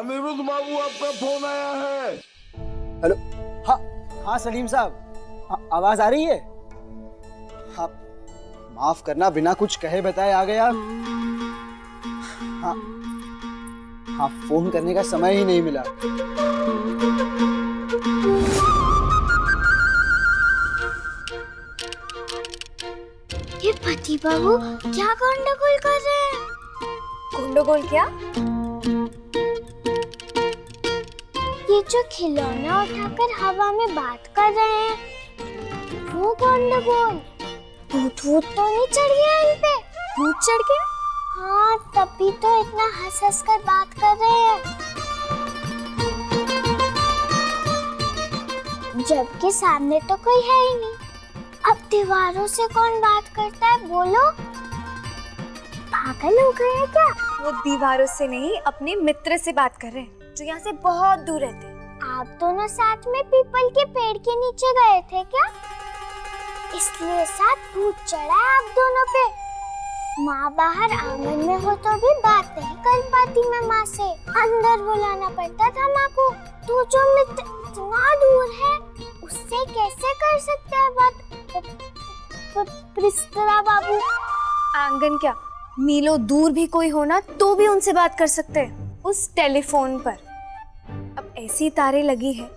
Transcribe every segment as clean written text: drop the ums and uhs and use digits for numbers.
अनिरुद्ध बाबू, आपका फोन आया है। हेलो। हाँ हाँ सलीम साहब, आवाज आ रही है? हाँ, माफ करना, बिना कुछ कहे बताए आ गया। हाँ हाँ, फोन करने का समय ही नहीं मिला। ये पति बाबू क्या गंडगोल कर रहे हैं? गंडगोल क्या? ये जो खिलौना उठाकर हवा में बात कर रहे हैं, वो गंडगोल। भूत तो नहीं चढ़ गया इन पे? भूत चढ़ गया? हाँ, तभी तो इतना हंस हंस कर बात कर रहे हैं। जबकि सामने तो कोई है ही नहीं। अब दीवारों से कौन बात करता है, बोलो? पागल हो गए हैं क्या? वो दीवारों से नहीं, अपने मित्र से बात कर रहे हैं जो यहाँ से बहुत दूर रहते हैं। आप दोनों साथ में पीपल के पेड़ के नीचे गए थे क्या? इसलिए साथ भूत चढ़ा है आप दोनों पे। माँ बाहर आंगन में हो तो भी बात नहीं कर पाती मैं माँ से, अंदर बुलाना पड़ता था माँ को। तू जो मित्र इतना दूर है, उससे कैसे कर सकते हैं बात प्रिस्टरा बाबू? आंगन क्या, मीलों दूर भी कोई होना तो भी उनसे बात कर सकते हैं, उस टेलीफोन पर। अब ऐसी तारें लगी है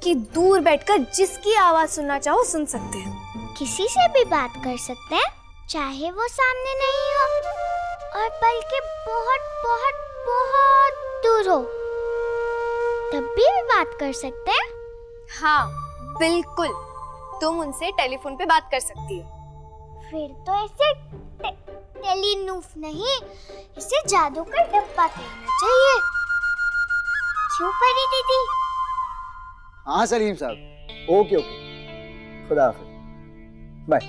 कि दूर बैठकर जिसकी आवाज सुनना चाहो सुन सकते हैं। किसी से भी बात कर सकते हैं, चाहे वो सामने नहीं हो और बल्कि बहुत बहुत बहुत दूर हो, तब भी बात कर सकते हैं। हाँ बिल्कुल, तुम उनसे टेलीफोन पे बात कर सकती हो। फिर तो इसे टेलीनूफ नहीं, इसे जादू का डब्बा कहना चाहिए। क्यों परी दीदी? हाँ सलीम साहब, ओके ओके, खुदा हाफिज, बाय।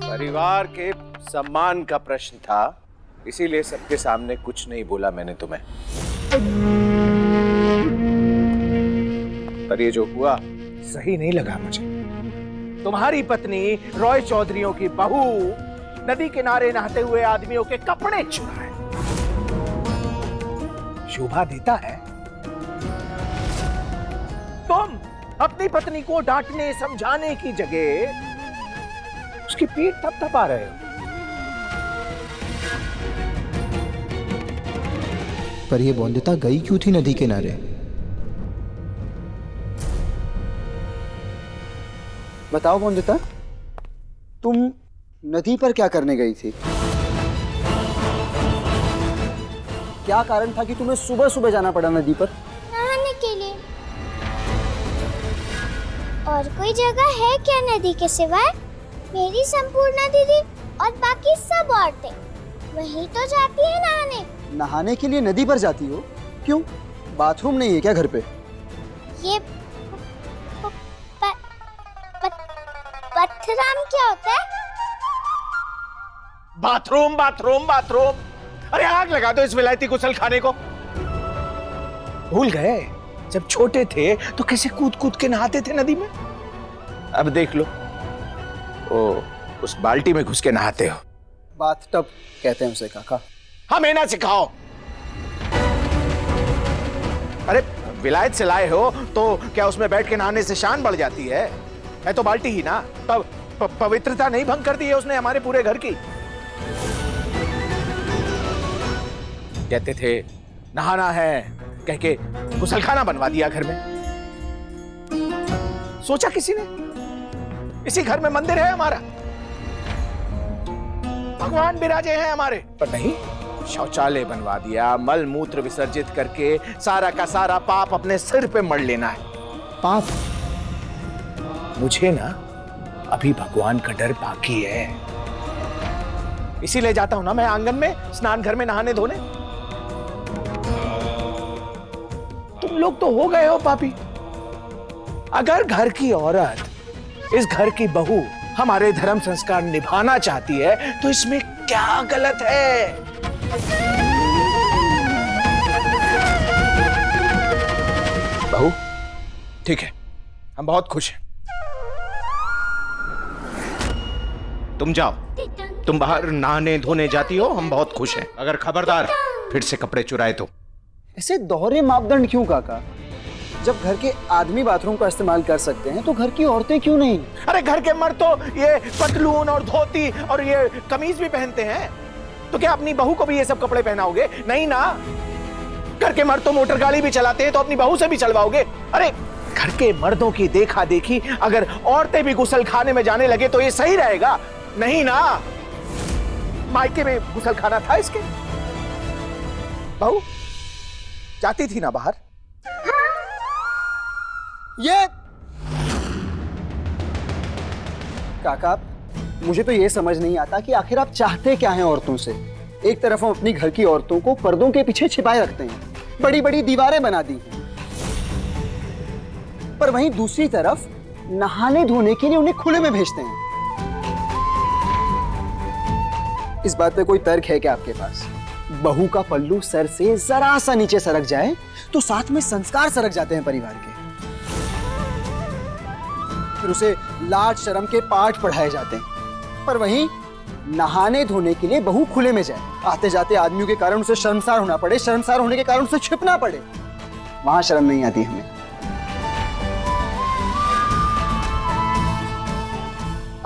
परिवार के सम्मान का प्रश्न था, इसीलिए सबके सामने कुछ नहीं बोला मैंने तुम्हें। पर ये जो हुआ सही नहीं लगा मुझे। तुम्हारी पत्नी रॉय चौधरियों की बहू नदी किनारे नहाते हुए आदमियों के कपड़े चुराए। शोभा देता है? तुम अपनी पत्नी को डांटने समझाने की जगह उसकी पीठ थपथपा रहे हो। पर ये बौंदिता गई क्यों थी नदी किनारे? बताओ बौंदिता, तुम नदी पर क्या करने गई थी? क्या कारण था कि तुम्हें सुबह सुबह जाना पड़ा नदी पर? नहाने के लिए। और कोई जगह है क्या नदी के सिवाय? मेरी संपूर्णा दीदी और बाकी सब औरतें वहीं तो जाती है नहाने। नहाने के लिए नदी पर जाती हो? क्यों, बाथरूम नहीं है क्या घर पे? ये पथराम क्या होता है? Bathroom bathroom bathroom. अरे आग लगा दो इस विलायती गुसल खाने को। भूल गए जब छोटे थे तो कैसे कूद कूद के नहाते थे नदी में? अब देख लो, ओ उस बाल्टी में घुस के नहाते हो। बाथटब कहते हैं उसे काका। हमें ना सिखाओ। अरे विलायत से लाए हो तो क्या उसमें बैठ के नहाने से शान बढ़ जाती है तो बाल्टी ही ना। पवित्रता नहीं भंग कर दी है उसने हमारे पूरे घर की। कहते थे नहाना है कह के गुसलखाना बनवा दिया घर में। सोचा किसी ने इसी घर में मंदिर है हमारा, भगवान विराजे हैं हमारे, पर नहीं, शौचालय बनवा दिया। मल मूत्र विसर्जित करके सारा का सारा पाप अपने सिर पे मढ़ लेना है। पाप? मुझे ना अभी भगवान का डर बाकी है, इसीलिए जाता हूं ना मैं आंगन में, स्नान घर में नहाने धोने। तुम लोग तो हो गए हो पापी। अगर घर की औरत, इस घर की बहू हमारे धर्म संस्कार निभाना चाहती है तो इसमें क्या गलत है? बहू ठीक है, हम बहुत खुश हैं। तुम जाओ, तुम बाहर नहाने धोने जाती हो, हम बहुत खुश हैं। अगर खबरदार फिर से कपड़े चुराए तो ऐसे दोहरे मापदंड क्यों काका? जब घर के आदमी बाथरूम का इस्तेमाल कर सकते हैं तो घर की औरतें क्यों नहीं? अरे घर के मर्द तो ये पतलून और धोती और ये कमीज भी पहनते हैं, तो क्या अपनी बहू को भी ये सब कपड़े पहनाओगे? नहीं ना। घर के मर्द तो मोटर गाड़ी भी चलाते हैं, तो अपनी बहू से भी चलवाओगे? अरे घर के मर्दों की देखा देखी अगर औरतें भी गुसल खाने में जाने लगे तो ये सही रहेगा? नहीं ना। मायके में गुसल खाना था इसके? बहू जाती थी ना बाहर? ये काका, मुझे तो ये समझ नहीं आता कि आखिर आप चाहते क्या हैं औरतों से। एक तरफ हम अपनी घर की औरतों को पर्दों के पीछे छिपाए रखते हैं, बड़ी बड़ी दीवारें बना दी हैं, पर वहीं दूसरी तरफ नहाने धोने के लिए उन्हें खुले में भेजते हैं। इस बात पे कोई तर्क है क्या आपके पास? बहू का पल्लू सर से जरा सा नीचे सरक जाए तो साथ में संस्कार सरक जाते हैं परिवार के। फिर उसे लाज शर्म के पाठ पढ़ाए जाते हैं, पर वहीं नहाने धोने के लिए बहू खुले में जाए, आते जाते आदमियों के कारण उसे शर्मसार होना पड़े, शर्मसार होने के कारण उसे छिपना पड़े, वहां शर्म नहीं आती हमें।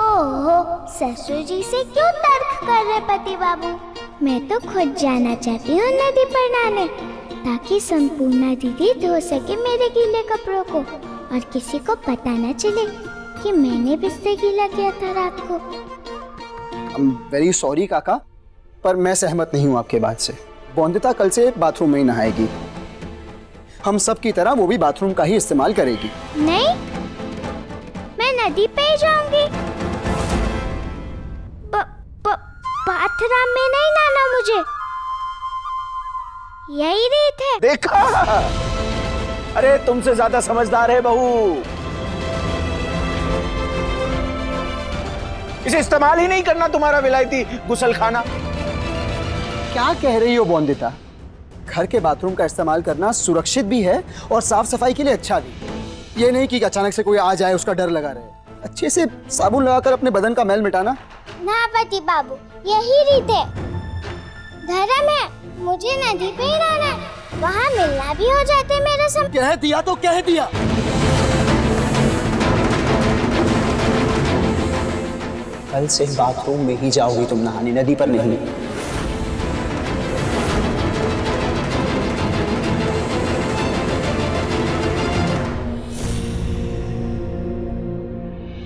ओहो, ससुर जी से क्यों तर्क कर रहे पति बाबू? मैं तो खुद जाना चाहती हूँ नदी पर नहाने, ताकि संपूर्णा दीदी धो सके मेरे गीले कपड़ों को और किसी को पता न चले कि मैंने बिस्तर गीला किया था रात को। वेरी सॉरी काका, पर मैं सहमत नहीं हूँ आपके बात से। बोंदिता कल से बाथरूम में ही नहाएगी, हम सब की तरह वो भी बाथरूम का ही इस्तेमाल करेगी। नहीं, मैं नदी पे ही जाऊंगी। बाथरूम में नहीं नहाना मुझे, यही रीत है। देखा? अरे तुमसे ज्यादा समझदार है बहू। इसे इस्तेमाल ही नहीं करना तुम्हारा विलायती गुसल खाना। क्या कह रही हो बोंदिता? घर के बाथरूम का इस्तेमाल करना सुरक्षित भी है और साफ सफाई के लिए अच्छा भी। ये नहीं कि अचानक से कोई आ जाए उसका डर लगा रहे। अच्छे से साबुन लगाकर अपने बदन का मैल मिटाना। ना पति बाबू, यही रीत है। धर्म है, मुझे नदी पे ही रहना है, वहाँ मिलना भी हो जाते मेरे सब। कह दिया तो कह दिया। कल से बाथरूम में ही जाओगी तुम नहाने, नदी पर नहीं।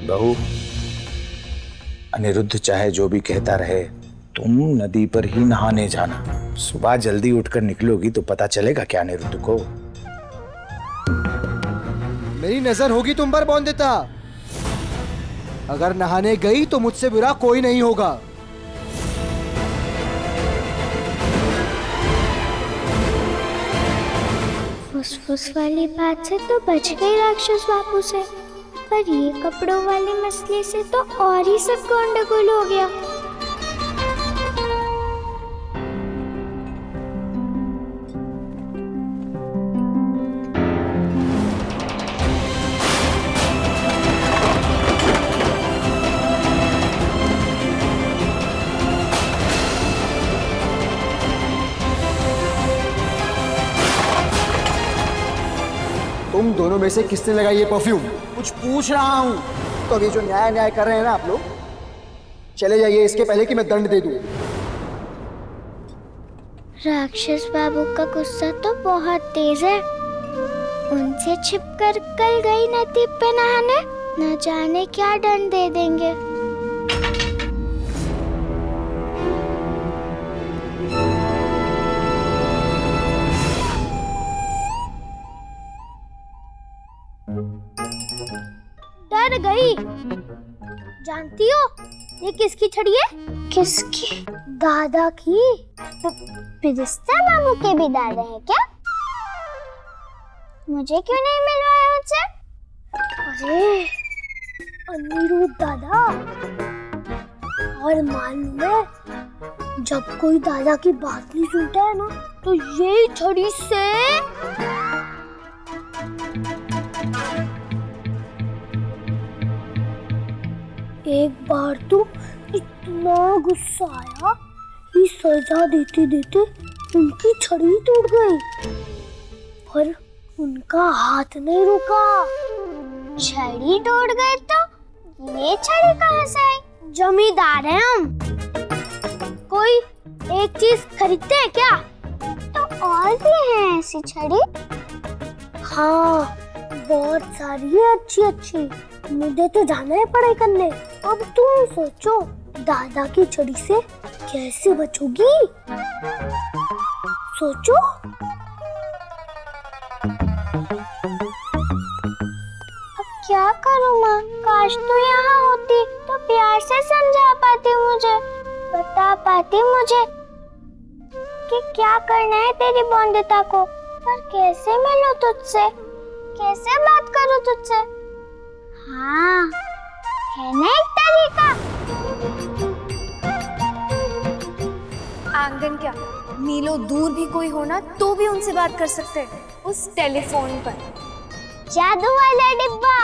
बहू, अनिरुद्ध चाहे जो भी कहता रहे, तुम नदी पर ही नहाने जाना। सुबह जल्दी उठकर निकलोगी तो पता चलेगा क्या अनिरुद्ध को। मेरी नजर होगी तुम पर बोंदिता। अगर नहाने गई तो मुझसे बुरा कोई नहीं होगा। फुसफुस वाली बात से तो बच गई राक्षस बाबू से, पर ये कपड़ों वाले मसले से तो और ही सब गंडगोल हो गया। तुम दोनों में से किसने लगाई ये परफ्यूम? कुछ पूछ रहा हूँ। तो अभी जो न्याय कर रहे हैं ना आप लोग, चले जाइए इसके पहले कि मैं दंड दे दूं। राक्षस बाबू का गुस्सा तो बहुत तेज है। उनसे छिपकर कल गई नदी पे नहाने, न जाने क्या दंड दे देंगे। डर गई। जानती हो ये किसकी छड़ी है? किसकी? दादा की। पिरिस्ता मामू के भी दादा है क्या? मुझे क्यों नहीं मिलवाया उनसे? अरे अनिरुद्ध दादा, और मालूम है जब कोई दादा की बात नहीं सुनता है ना, तो यही छड़ी से एक बार तो इतना गुस्सा आया कि सजा देते देते उनकी छड़ी टूट गई। और उनका हाथ नहीं रुका। छड़ी टूट गई तो ये छड़ी कहाँ से आई? जमींदार हैं हम, कोई एक चीज खरीदते हैं क्या? तो और भी है ऐसी छड़ी? हाँ, बहुत सारी है अच्छी अच्छी। मुझे तो जाना है पढ़ाई करने। अब तुम सोचो दादा की छड़ी से कैसे बचोगी? सोचो। अब क्या करूँ माँ? काश तो यहाँ होती तो प्यार से समझा पाती, मुझे बता पाती मुझे कि क्या करना है तेरी बॉन्दिता को। पर कैसे मिलूं तुझसे, कैसे बात करूं तुझसे? हाँ, है ना एक तरीका। आंगन क्या, मीलों दूर भी कोई हो ना तो भी उनसे बात कर सकते हैं उस टेलीफोन पर। जादू वाला डिब्बा।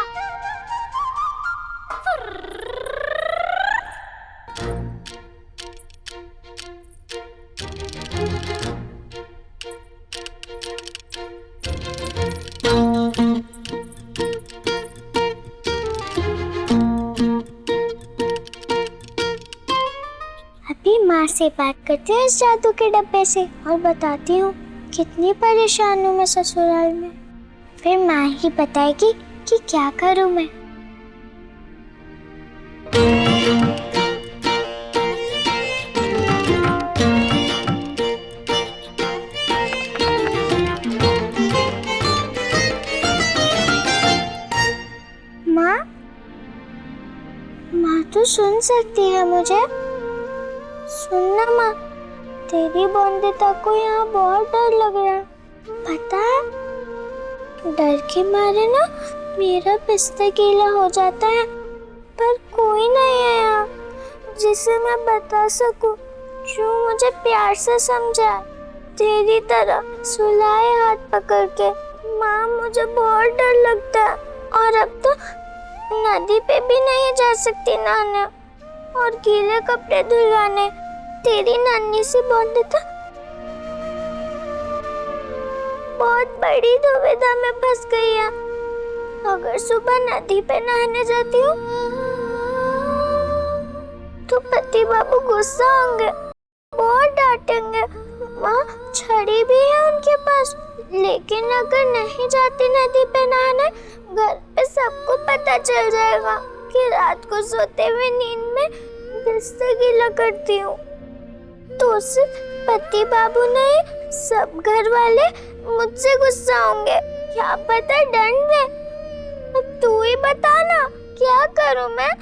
अभी माँ से बात करती हूँ इस जादू के डब्बे से और बताती हूँ कितनी परेशान हूँ मैं ससुराल में। फिर माँ ही बताएगी कि क्या करूँ मैं। माँ तो सुन सकती है मुझे। सुनना माँ, तेरी बॉन्दिता को यहाँ बहुत डर लग रहा है। पता है, डर के मारे ना मेरा बिस्तर गीला हो जाता है। पर कोई नहीं है यहाँ जिसे मैं बता सकूं, जो मुझे प्यार से समझाए, तेरी तरह सुलाए हाथ पकड़ के। माँ, मुझे बहुत डर लगता है और अब तो नदी पे भी नहीं जा सकती नहाने और गीले कपड़े धुलवाने। तेरी नन्ही सी बॉन्दिता बहुत बड़ी दुविधा में फंस गई है। अगर सुबह नदी पे नहाने जाती हूँ तो पति बाबू गुस्सा होंगे, बहुत डांटेंगे। माँ, छड़ी भी है उनके पास, लेकिन अगर नहीं जाती नदी पे नहाने, घर पे सबको पता चल जाएगा कि रात को सोते हुए नींद में बिस्तर गीला करती हूँ। तो सिर्फ पति बाबू नहीं, सब घर वाले मुझसे गुस्सा होंगे। क्या पता दंड दे। अब तू ही बता ना, क्या करूँ मैं?